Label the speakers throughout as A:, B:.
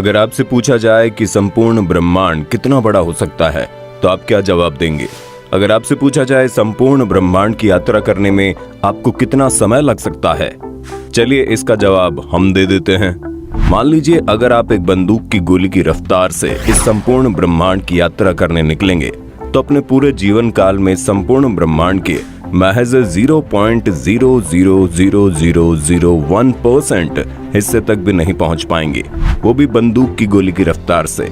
A: अगर आपसे पूछा जाए कि संपूर्ण ब्रह्मांड कितना बड़ा हो सकता है तो आप क्या जवाब देंगे? अगर आपसे पूछा जाए संपूर्ण ब्रह्मांड की यात्रा करने में आपको कितना समय लग सकता है, चलिए इसका जवाब हम दे देते हैं। मान लीजिए अगर आप एक बंदूक की गोली की रफ्तार से इस संपूर्ण ब्रह्मांड की यात्रा करने निकलेंगे तो अपने पूरे जीवन काल में संपूर्ण ब्रह्मांड के महज 0.000001% हिस्से तक भी नहीं पहुंच पाएंगे, वो भी बंदूक की गोली की रफ्तार से।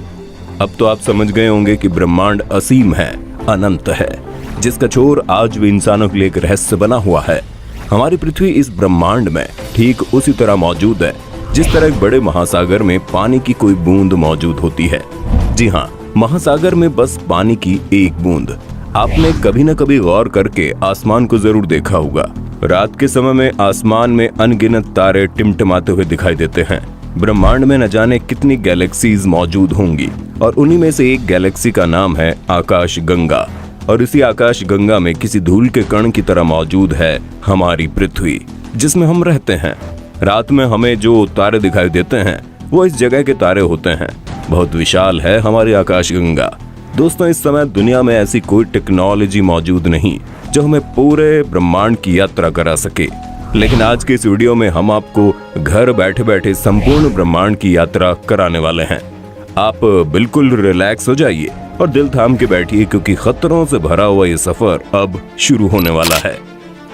A: अब तो आप समझ गए होंगे कि ब्रह्मांड असीम है, अनंत है, जिसका छोर आज भी इंसानों के लिए एक रहस्य बना हुआ है। हमारी पृथ्वी इस ब्रह्मांड में ठीक उसी तरह मौजूद है जिस तरह एक बड़े महासागर में पानी की कोई बूंद मौजूद होती है। जी हाँ, महासागर में बस पानी की एक बूंद। आपने कभी न कभी गौर करके आसमान को जरूर देखा होगा। रात के समय में आसमान में अनगिनत तारे टिमटिमाते हुए दिखाई देते हैं। ब्रह्मांड में न जाने कितनी गैलेक्सीज मौजूद होंगी और उन्हीं में से एक गैलेक्सी का नाम है आकाश गंगा। और इसी आकाश गंगा में किसी धूल के कण की तरह मौजूद है हमारी पृथ्वी, जिसमें हम रहते हैं। रात में हमें जो तारे दिखाई देते हैं वो इस जगह के तारे होते हैं। बहुत विशाल है हमारी आकाश गंगा। दोस्तों, इस समय दुनिया में ऐसी कोई टेक्नोलॉजी मौजूद नहीं जो हमें पूरे ब्रह्मांड की यात्रा करा सके, लेकिन आज के इस वीडियो में हम आपको घर बैठे बैठे संपूर्ण ब्रह्मांड की यात्रा कराने वाले हैं। आप बिल्कुल रिलैक्स हो जाइए और दिल थाम के बैठिए, क्योंकि खतरों से भरा हुआ ये सफर अब शुरू होने वाला है।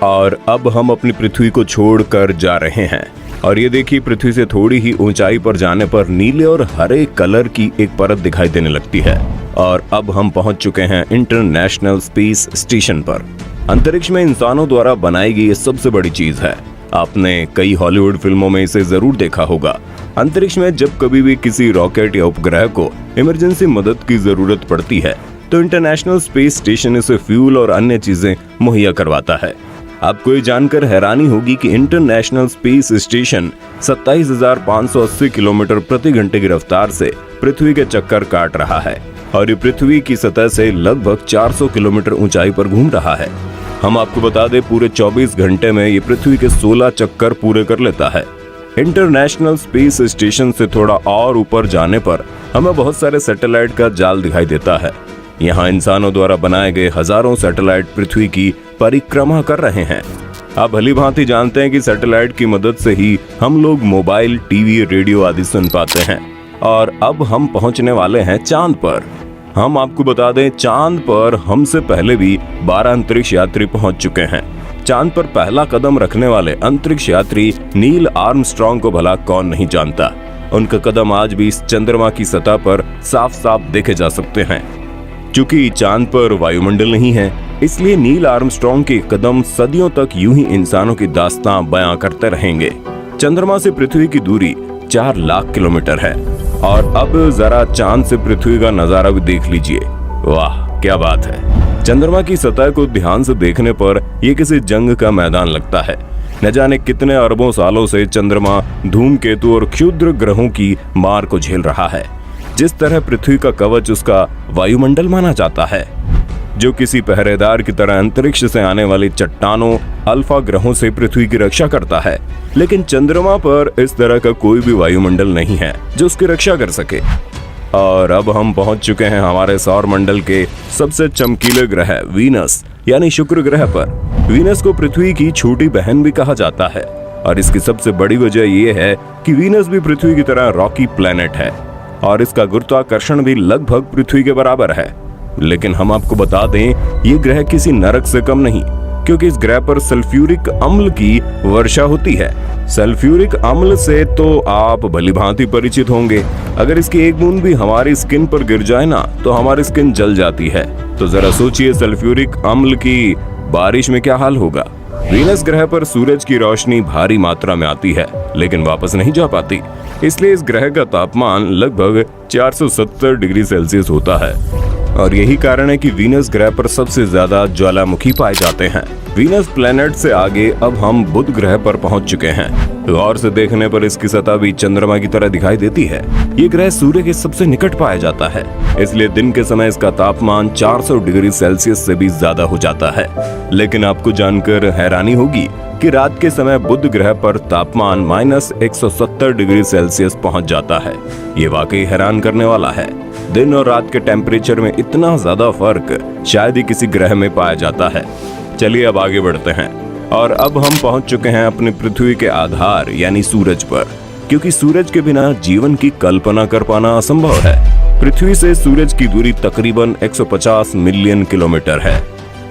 A: और अब हम अपनी पृथ्वी को छोड़कर जा रहे हैं और ये देखिए, पृथ्वी से थोड़ी ही ऊंचाई पर जाने पर नीले और हरे कलर की एक परत दिखाई देने लगती है। और अब हम पहुंच चुके हैं इंटरनेशनल स्पेस स्टेशन पर। अंतरिक्ष में इंसानों द्वारा बनाई गई ये सबसे बड़ी चीज है। आपने कई हॉलीवुड फिल्मों में इसे जरूर देखा होगा। अंतरिक्ष में जब कभी भी किसी रॉकेट या उपग्रह को इमरजेंसी मदद की जरूरत पड़ती है तो इंटरनेशनल स्पेस स्टेशन इसे फ्यूल और अन्य चीजें मुहैया करवाता है। आपको ये जानकर हैरानी होगी कि इंटरनेशनल स्पेस स्टेशन 27,580 किलोमीटर प्रति घंटे की रफ्तार से पृथ्वी के चक्कर काट रहा है और ये पृथ्वी की सतह से लगभग 400 किलोमीटर ऊंचाई पर घूम रहा है। हम आपको बता दें, पूरे 24 घंटे में ये पृथ्वी के 16 चक्कर पूरे कर लेता है। इंटरनेशनल स्पेस स्टेशन से थोड़ा और ऊपर जाने पर हमें बहुत सारे सैटेलाइट का जाल दिखाई देता है। यहाँ इंसानों द्वारा बनाए गए हजारों सैटेलाइट पृथ्वी की परिक्रमा कर रहे हैं। आप भली भांति जानते हैं कि सैटेलाइट की मदद से ही हम लोग मोबाइल, टीवी, रेडियो आदि सुन पाते हैं। और अब हम पहुंचने वाले हैं चांद पर। हम आपको बता दें, चांद पर हमसे पहले भी 12 अंतरिक्ष यात्री पहुंच चुके हैं। चांद पर पहला कदम रखने वाले अंतरिक्ष यात्री नील आर्मस्ट्रॉन्ग को भला कौन नहीं जानता। उनका कदम आज भी इस चंद्रमा की सतह पर साफ साफ देखे जा सकते हैं। चूंकि चांद पर वायुमंडल नहीं है, इसलिए नील आर्मस्ट्रॉन्ग के कदम सदियों तक यूं ही इंसानों की दास्तां बयां करते रहेंगे। चंद्रमा से पृथ्वी की दूरी 4 लाख किलोमीटर है। और अब जरा चांद से पृथ्वी का नजारा भी देख लीजिए। वाह, क्या बात है। चंद्रमा की सतह को ध्यान से देखने पर यह किसी जंग का मैदान लगता है। न जाने कितने अरबों सालों से चंद्रमा धूमकेतु और क्षुद्र ग्रहों की मार को झेल रहा है। जिस तरह पृथ्वी का कवच उसका वायुमंडल माना जाता है, जो किसी पहरेदार की तरह अंतरिक्ष से आने वाली चट्टानों, अल्फा ग्रहों से पृथ्वी की रक्षा करता है। लेकिन चंद्रमा पर इस तरह का कोई भी वायुमंडल नहीं है जो उसकी रक्षा कर सके। और अब हम पहुंच चुके हैं हमारे सौर मंडल के सबसे चमकीले ग्रह वीनस यानी शुक्र ग्रह पर। वीनस को पृथ्वी की छोटी बहन भी कहा जाता है और इसकी सबसे बड़ी वजह यह है कि वीनस भी पृथ्वी की तरह रॉकी प्लैनेट है और इसका गुरुत्वाकर्षण भी लगभग पृथ्वी के बराबर है। लेकिन हम आपको बता दें, ये ग्रह किसी नरक से कम नहीं, क्योंकि इस ग्रह पर सल्फ्यूरिक अम्ल की वर्षा होती है। सल्फ्यूरिक अम्ल से तो आप भलीभांति परिचित होंगे। अगर इसकी एक बूंद भी हमारी स्किन पर गिर जाए ना तो हमारी स्किन जल जाती है। तो जरा सोचिए, सल्फ्यूरिक अम्ल की बारिश में क्या हाल होगा। वीनस ग्रह पर सूरज की रोशनी भारी मात्रा में आती है लेकिन वापस नहीं जा पाती, इसलिए इस ग्रह का तापमान लगभग 470 डिग्री सेल्सियस होता है। और यही कारण है कि वीनस ग्रह पर सबसे ज्यादा ज्वालामुखी पाए जाते हैं। वीनस प्लैनेट से आगे अब हम बुध ग्रह पर पहुंच चुके हैं। गौर से देखने पर इसकी सतह भी चंद्रमा की तरह दिखाई देती है। ये ग्रह सूर्य के सबसे निकट पाया जाता है, इसलिए दिन के समय इसका तापमान 400 डिग्री सेल्सियस से भी ज्यादा हो जाता है। लेकिन आपको जानकर हैरानी होगी कि रात के समय बुध ग्रह पर तापमान -170 डिग्री सेल्सियस पहुंच जाता है। ये वाकई हैरान करने वाला है। दिन और रात के टेम्परेचर में इतना ज्यादा फर्क शायद ही किसी ग्रह में पाया जाता है। चलिए अब आगे बढ़ते हैं और अब हम पहुंच चुके हैं अपनी पृथ्वी के आधार यानी सूरज पर, क्योंकि सूरज के बिना जीवन की कल्पना कर पाना असंभव है। पृथ्वी से सूरज की दूरी तकरीबन 150 मिलियन किलोमीटर है।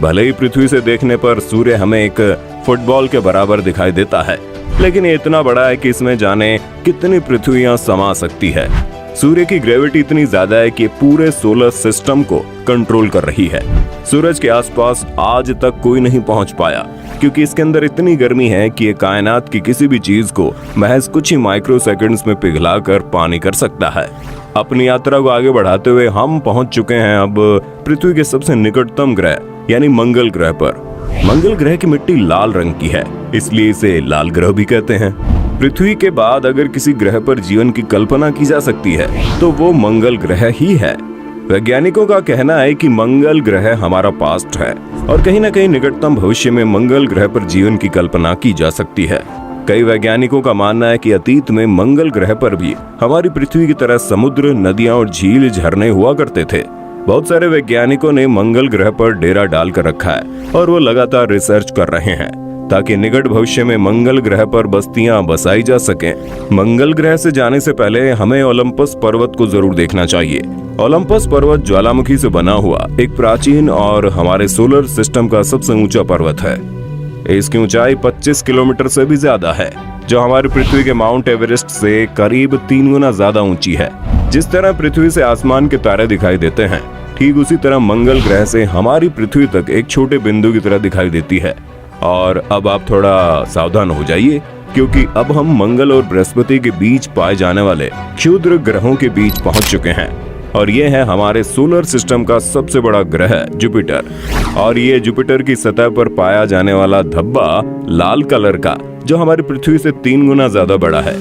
A: भले ही पृथ्वी से देखने पर सूर्य हमें एक फुटबॉल के बराबर दिखाई देता है, लेकिन ये इतना बड़ा है कि इसमें जाने कितनी पृथ्वियां समा सकती है। सूर्य की ग्रेविटी इतनी ज्यादा है कि पूरे सोलर सिस्टम को कंट्रोल कर रही है। सूरज के आसपास आज तक कोई नहीं पहुंच पाया, क्योंकि इसके अंदर इतनी गर्मी है कि ये कायनात की किसी भी चीज को महज कुछ ही माइक्रो सेकंड्स में पिघलाकर पानी कर सकता है। अपनी यात्रा को आगे बढ़ाते हुए हम पहुंच चुके हैं अब पृथ्वी के सबसे निकटतम ग्रह यानी मंगल ग्रह पर। मंगल ग्रह की मिट्टी लाल रंग की है, इसलिए इसे लाल ग्रह भी कहते हैं। पृथ्वी के बाद अगर किसी ग्रह पर जीवन की कल्पना की जा सकती है तो वो मंगल ग्रह ही है। वैज्ञानिकों का कहना है कि मंगल ग्रह हमारा पास्ट है और कहीं न कहीं निकटतम भविष्य में मंगल ग्रह पर जीवन की कल्पना की जा सकती है। कई वैज्ञानिकों का मानना है कि अतीत में मंगल ग्रह पर भी हमारी पृथ्वी की तरह समुद्र, नदियां और झील, झरने हुआ करते थे। बहुत सारे वैज्ञानिकों ने मंगल ग्रह पर डेरा डालकर रखा है और वो लगातार रिसर्च कर रहे हैं ताकि निकट भविष्य में मंगल ग्रह पर बस्तियां बसाई जा सकें। मंगल ग्रह से जाने से पहले हमें ओलंपस पर्वत को जरूर देखना चाहिए। ओलंपस पर्वत ज्वालामुखी से बना हुआ एक प्राचीन और हमारे सोलर सिस्टम का सबसे ऊंचा पर्वत है। इसकी ऊंचाई 25 किलोमीटर से भी ज्यादा है, जो हमारी पृथ्वी के माउंट एवरेस्ट से करीब 3 गुना ज्यादा ऊंची है। जिस तरह पृथ्वी से आसमान के तारे दिखाई देते हैं, ठीक उसी तरह मंगल ग्रह से हमारी पृथ्वी तक एक छोटे बिंदु की तरह दिखाई देती है। और अब आप थोड़ा सावधान हो जाइए, क्योंकि अब हम मंगल और बृहस्पति के बीच पाए जाने वाले क्षुद्र ग्रहों के बीच पहुंच चुके हैं। और ये है हमारे सोलर सिस्टम का सबसे बड़ा ग्रह जुपिटर। और ये जुपिटर की सतह पर पाया जाने वाला धब्बा लाल कलर का, जो हमारी पृथ्वी से 3 गुना ज्यादा बड़ा है।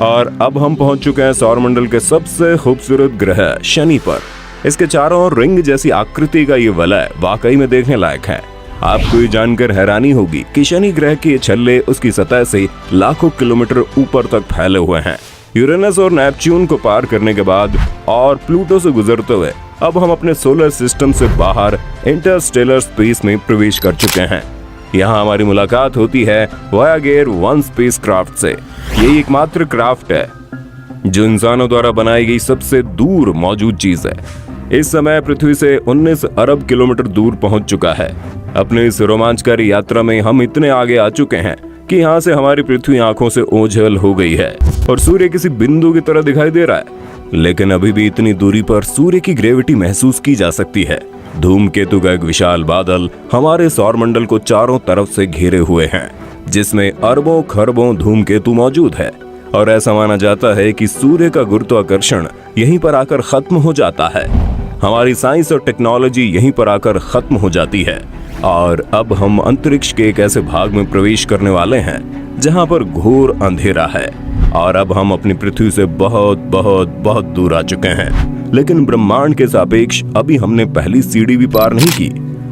A: और अब हम पहुंच चुके हैं सौरमंडल के सबसे खूबसूरत ग्रह शनि पर। इसके चारों ओर रिंग जैसी आकृति का ये वलय वाकई में देखने लायक है। आपको ये जानकर हैरानी होगी कि शनि ग्रह के छल्ले उसकी सतह से लाखों किलोमीटर ऊपर तक फैले हुए हैं। यूरेनस और नेपच्यून को पार करने के बाद और प्लूटो से गुजरते हुए अब हम अपने सोलर सिस्टम से बाहर इंटरस्टेलर स्पेस में प्रवेश कर चुके हैं। यहाँ हमारी मुलाकात होती है वॉयागर 1 स्पेसक्राफ्ट से। ये एकमात्र क्राफ्ट है जो इंसानों द्वारा बनाई गई सबसे दूर मौजूद चीज है। इस समय पृथ्वी से 19 अरब किलोमीटर दूर पहुंच चुका है। अपने इस रोमांचकारी यात्रा में हम इतने आगे आ चुके हैं कि यहाँ से हमारी पृथ्वी आंखों से ओझल हो गई है और सूर्य किसी बिंदु की तरह दिखाई दे रहा है। लेकिन अभी भी इतनी दूरी पर सूर्य की ग्रेविटी महसूस की जा सकती है। धूमकेतु का एक विशाल बादल हमारे सौरमंडल को चारों तरफ से घेरे हुए हैं, जिसमें अरबों खरबों धूमकेतु मौजूद है। और ऐसा माना जाता है कि सूर्य का गुरुत्वाकर्षण यहीं पर आकर खत्म हो जाता है। हमारी साइंस और टेक्नोलॉजी यहीं पर आकर खत्म हो जाती है और अब हम अंतरिक्ष के एक ऐसे भाग में प्रवेश करने वाले हैं जहां पर घोर अंधेरा है। और अब हम अपनी पृथ्वी से बहुत बहुत बहुत दूर आ चुके हैं, लेकिन ब्रह्मांड के सापेक्ष अभी हमने पहली सीढ़ी भी पार नहीं की।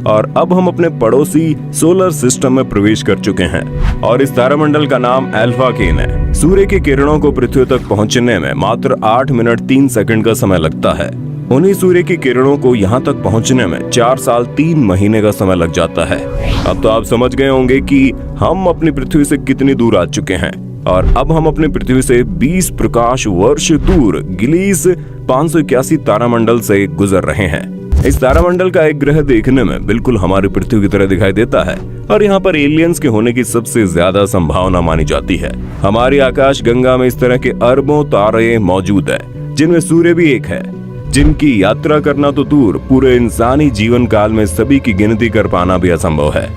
A: और अब हम अपने पड़ोसी सोलर सिस्टम में प्रवेश कर चुके हैं और इस तारामंडल का नाम अल्फा केन है। सूर्य की किरणों को पृथ्वी तक पहुंचने में मात्र 8 मिनट 3 सेकंड का समय लगता है। उन्हीं सूर्य की किरणों को यहाँ तक पहुँचने में 4 साल 3 महीने का समय लग जाता है। अब तो आप समझ गए होंगे कि हम अपनी पृथ्वी से कितनी दूर आ चुके हैं। और अब हम अपनी पृथ्वी से 20 प्रकाश वर्ष दूर गिलीस 581 तारामंडल से गुजर रहे हैं। इस तारामंडल का एक ग्रह देखने में बिल्कुल हमारी पृथ्वी की तरह दिखाई देता है और यहाँ पर एलियंस के होने की सबसे ज्यादा संभावना मानी जाती है। हमारी आकाश गंगा में इस तरह के अरबों तारे मौजूद है, जिनमें सूर्य भी एक है, जिनकी यात्रा करना तो दूर, पूरे इंसानी जीवन काल में सभी की गिनती कर पाना भी असंभव है।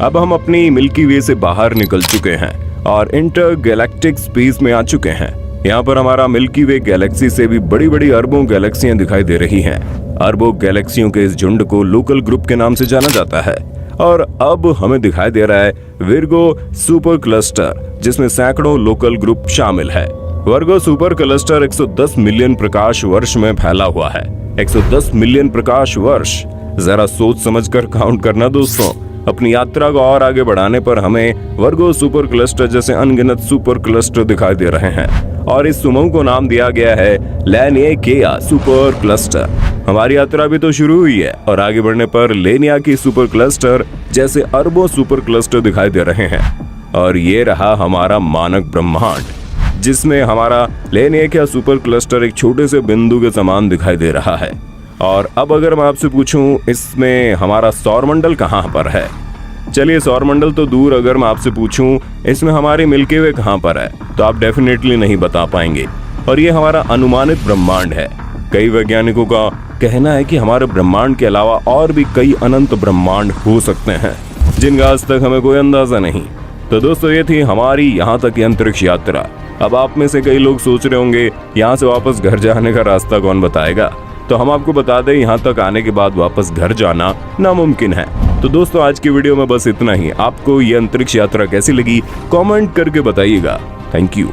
A: अब हम अपनी मिल्की वे से बाहर निकल चुके हैं और इंटर गैलेक्टिक स्पेस में आ चुके हैं। यहाँ पर हमारा मिल्की वे गैलेक्सी से भी बड़ी बड़ी अरबों गैलेक्सियां दिखाई दे रही हैं। अरबों गैलेक्सियों के इस झुंड को लोकल ग्रुप के नाम से जाना जाता है। और अब हमें दिखाई दे रहा है विर्गो सुपर क्लस्टर, जिसमें सैकड़ों लोकल ग्रुप शामिल है। वर्गो सुपर क्लस्टर 110 मिलियन प्रकाश वर्ष में फैला हुआ है। 110 मिलियन प्रकाश वर्ष, जरा सोच समझकर काउंट करना दोस्तों। अपनी यात्रा को और आगे बढ़ाने पर हमें वर्गो सुपर क्लस्टर जैसे अनगिनत सुपर क्लस्टर दिखाई दे रहे हैं और इस समूह को नाम दिया गया है लैनियाकिया सुपर क्लस्टर। हमारी यात्रा भी तो शुरू हुई है और आगे बढ़ने पर लैनियाकी सुपर क्लस्टर जैसे अरबों सुपर क्लस्टर दिखाई दे रहे हैं। और ये रहा हमारा मानक ब्रह्मांड, जिसमें हमारा लैनियाकिया सुपर क्लस्टर एक छोटे से बिंदु के समान दिखाई दे रहा है। और अब अगर मैं आपसे पूछूं इसमें हमारा सौरमंडल कहाँ पर है, चलिए सौरमंडल तो दूर, अगर मैं आपसे पूछूं इसमें हमारी मिल्की वे कहाँ पर है, तो आप डेफिनेटली नहीं बता पाएंगे। और ये हमारा अनुमानित ब्रह्मांड है। कई वैज्ञानिकों का कहना है कि हमारे ब्रह्मांड के अलावा और भी कई अनंत ब्रह्मांड हो सकते हैं, जिनका आज तक हमें कोई अंदाजा नहीं। तो दोस्तों, ये थी हमारी यहाँ तक की अंतरिक्ष यात्रा। अब आप में से कई लोग सोच रहे होंगे यहाँ से वापस घर जाने का रास्ता कौन बताएगा, तो हम आपको बता दें यहाँ तक आने के बाद वापस घर जाना नामुमकिन है। तो दोस्तों, आज की वीडियो में बस इतना ही। आपको ये अंतरिक्ष यात्रा कैसी लगी कमेंट करके बताइएगा। Thank you.